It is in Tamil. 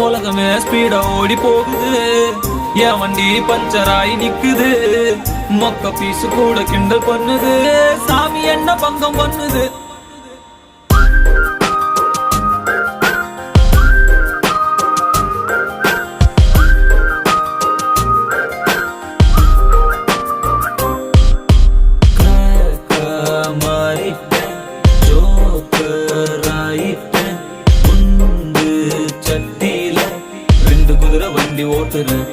உலகமே ஸ்பீடா ஓடி போகுது, என் வண்டி பஞ்சர் ஆகி நிக்குது. மொக்க பீசு கூட கிண்டல் பண்ணுது, சாமி என்ன பங்கம் பண்ணுது. சட்டியில 2 குதிரை வண்டி ஓட்டுறேன்.